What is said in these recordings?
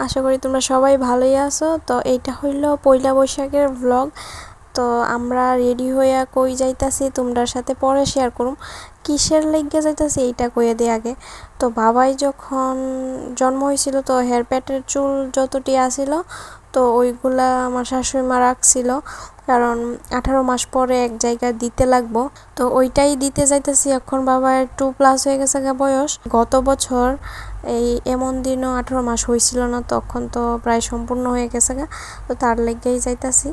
আশা করি তোমরা সবাই ভালোই আছো। তো এইটা হইলো পয়লা বৈশাখের ব্লগ। তো আমরা রেডি হইয়া কই যাইতাছি তোমরার সাথে পরে শেয়ার করুম। কিসের লাইগা যাইতাছি এইটা কইয়া দিই আগে। তো বাবাই যখন জন্ম হয়েছিল তো হেয়ার প্যাটের চুল যতটি আসিল তো ওইগুলা আমার শাশুড়ি মা রাখছিল, কারণ 18 মাস পরে এক জায়গায় দিতে লাগবো। তো ওইটাই দিতে যাইতেছি। এখন বাবার 2+ হয়ে গেছে বয়স। গত বছর এই এমন দিনও 18 মাস হয়েছিল না, তখন তো প্রায় সম্পূর্ণ হয়ে গেছে তো তার লেগেই যাইতাছি।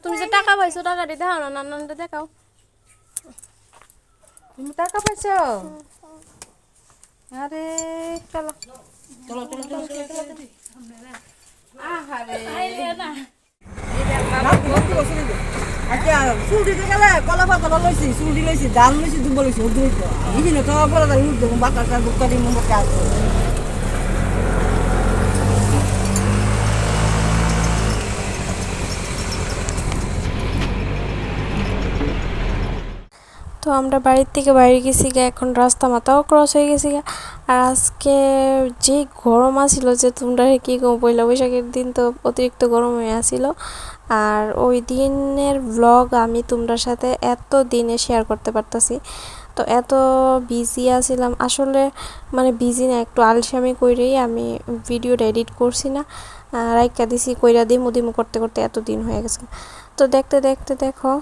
তুমি যে টাকা পাইছো টাকাটি দেখাও না, নানানটা দেখাও। তুমি টাকা পাইছো? আরে চলো চলো চলো চলো চলো। আহারে আচ্ছা চুল দিতে গেলে কলা পাতা লইছি, চুল লইছি, ডাল লইছি, দুব্ব লইছি, উদ্দ লইছি। ইদিনে তো বড় দাঁড়িয়ে উদ্দ বাতাসা বুকটা দিয়ে মুখ কাজ। তো আমরা বাড়ির থেকে বাইরে গেছি এখন রাস্তা মাথাও ক্রস হয়ে গেছি আর আজকে যে গরম আসিল যে তোমরা কি কম, পয়লা বৈশাখের দিন তো অতিরিক্ত গরম হয়ে আসিল। আর ওই দিনের ব্লগ আমি তোমরা সাথে এত দিনে শেয়ার করতে পারতাছি। তো এত বিজি আছিলাম আসলে, মানে বিজি না, একটু আলসামি কইরেই আমি ভিডিওটা এডিট করছি না, রাইকা দিছি, কইরা দিমু দিমু করতে করতে এত দিন হয়ে গেছে। তো দেখতে দেখতে দেখো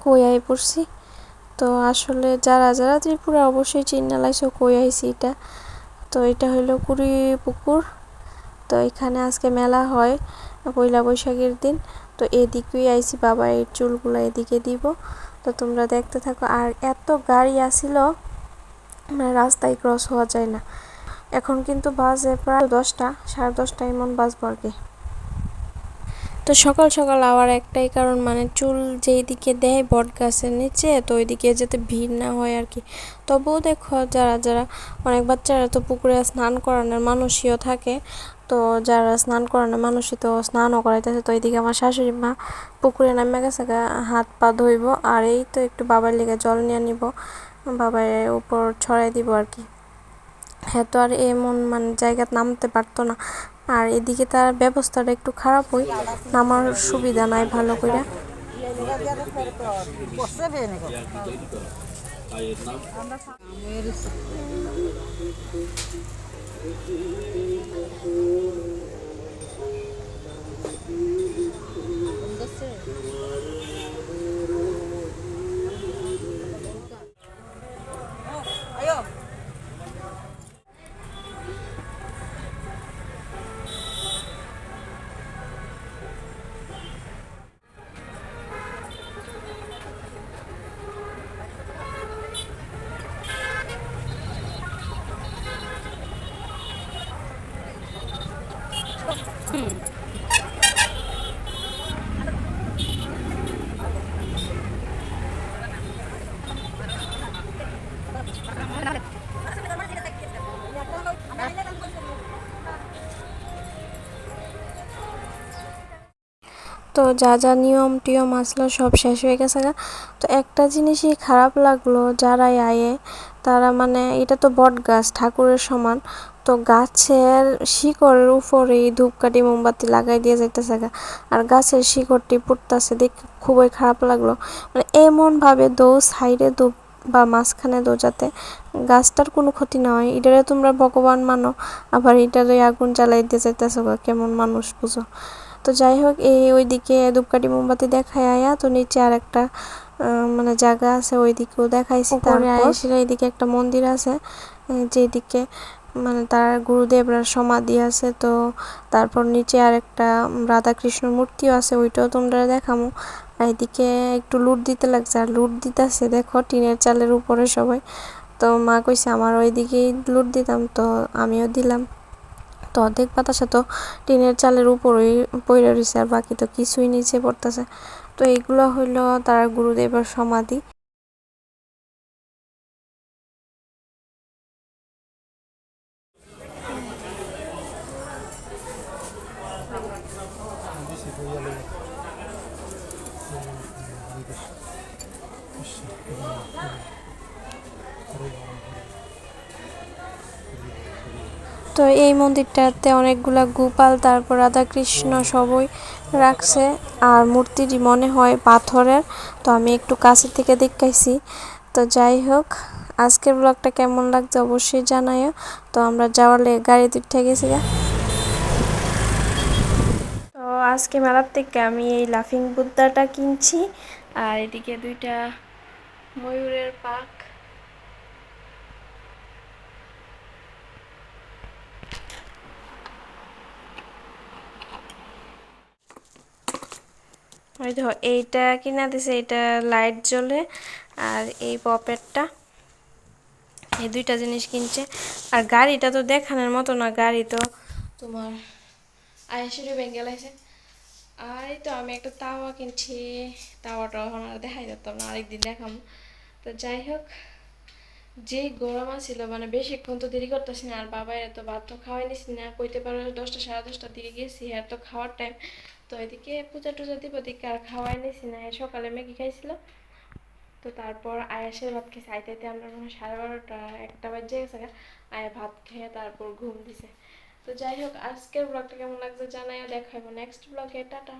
কই আই পড়ছি। তো আসলে যারা যারা ত্রিপুরা অবশ্যই চিন্না লাইছো কই আইছি এটা। তো এটা হলো কুড়ি পুকুর। তো এখানে আজকে মেলা হয় পয়লা বৈশাখের দিন। তো এদিকেই আইছি, বাবা এই চুলগুলো এদিকে দিব। তো তোমরা দেখতে থাকো। আর এত গাড়ি আসিল মানে রাস্তায় ক্রস হওয়া যায় না। এখন কিন্তু বাজে প্রায় 10টা, 10:30 এমন বাজবো আর কি। তো সকাল সকাল আবার একটাই কারণ, মানে চুল যেই দিকে দেয় বট গাছের নিচে, তো ওইদিকে যাতে ভিড় না হয় আর কি। তবুও দেখো যারা যারা অনেক বাচ্চারা তো পুকুরে স্নান করানোর মানুষইও থাকে, তো যারা স্নান করানোর মানুষই তো স্নানও করাইতেছে। তো এইদিকে আমার শাশুড়ি মা পুকুরে নামে গেছে হাত পা ধুইব, আর এই তো একটু বাবার লেগে জল নিয়ে নিব, বাবার উপর ছড়াই দিব আর কি। হ্যাঁ, তো আর এমন মানে জায়গা নামতে পারতো না। আর এদিকে তার ব্যবস্থাটা একটু খারাপ হই, নামার সুবিধা নাই ভালো করে। তো যা যা নিয়ম টিয়ম আসলো সব শেষ হয়ে গেছে তো একটা জিনিসই খারাপ লাগলো, যারাই আয়ে তারা মানে এটা তো বট গাছ ঠাকুরের সমান, তো গাছের শিকড়ের উপরেই ধূপকাঠি মোমবাতি লাগাই দিয়ে যাইতেছে আর গাছের শিকড়টি পুড়তাছে, দেখে খুবই খারাপ লাগলো। মানে এমন ভাবে দো সাইডে দো বা মাঝখানে দো যাতে গাছটার কোনো ক্ষতি না হয়, এটারে তোমরা ভগবান মানো, আবার এটারে আগুন জ্বালাই দিয়ে যাইতেছে, কেমন মানুষ বুঝো। তো যাই হোক, ওইদিকে ধূপকাঠি মোমবাতি দেখায় আয়া তো নিচে আর একটা মানে জায়গা আছে, ওইদিকেও দেখাইছি। তারপর এইদিকে একটা মন্দির আছে যেদিকে মানে তার গুরুদেবরা সমাধি আছে। তো তারপর নিচে আর একটা রাধা কৃষ্ণ মূর্তিও আছে, ওইটাও তোমরা দেখামো। আর এদিকে একটু লুট দিতে লাগছে, আর লুট দিতেছে দেখো টিনের চালের উপরে সবাই। তো মা কইছে আমার ওইদিকেই লুট দিতাম, তো আমিও দিলাম। তো অর্ধেক বাতাসে তো টিনের চালের উপরেই পড়ে রয়েছে, আর বাকি তো কিছুই নিচে পড়তেছে। তো এইগুলো হইলো তার গুরুদেবের সমাধি। তো এই মন্দিরটাতে অনেকগুলা গোপাল তারপর রাধাকৃষ্ণ সবই রাখছে আর মূর্তিটি মনে হয় পাথরের। তো আমি একটু কাছে থেকে দেখাইছি। তো যাই হোক, আজকের ব্লগটা কেমন লাগছে অবশ্যই জানাইও। তো আমরা যাওয়ার লেগে গাড়িতে উঠে গেছি গা। তো আজকে মেলার থেকে আমি এই লাফিং বুদ্ধাটা কিনছি আর এদিকে দুইটা ময়ূরের পাখ। ওই দেখো এইটা কিনা দিছে, এটা লাইট জ্বলে। আর এই পপেটটা, এই দুইটা জিনিস কিনছে। আর গাড়িটা তো দেখানোর মতো না, গাড়ি তো তোমার আইসিডি বেঙ্গল আছে। আর এই তো আমি একটা তাওয়া কিনছি, তাওয়াটা এখন আর দেখাই যেতাম না, আরেকদিন দেখাম। তো যাই হোক, যেই গরম ছিল মানে বেশিক্ষণ তো দেরি করতেছি না। আর বাবা এত ভাত তো খাওয়াই নিছি না, কইতে পারো 10টা সাড়ে 10টার দিকে গেছি, আর তো খাওয়ার টাইম। তো এদিকে পূজা টুজা দিব, দিকে আর খাওয়াই নিছি না। সকালে ম্যাগি খাইছিল, তো তারপর আয়াসের ভাত খেয়েছে। আইতে আমরা মনে হয় 12:30 1টা বাজে গেছে। আয়া ভাত খেয়ে তারপর ঘুম দিছে। তো যাই হোক, আজকের ব্লগটা কেমন লাগছে জানাইও। দেখা হবে নেক্সট ব্লগে। টাটা।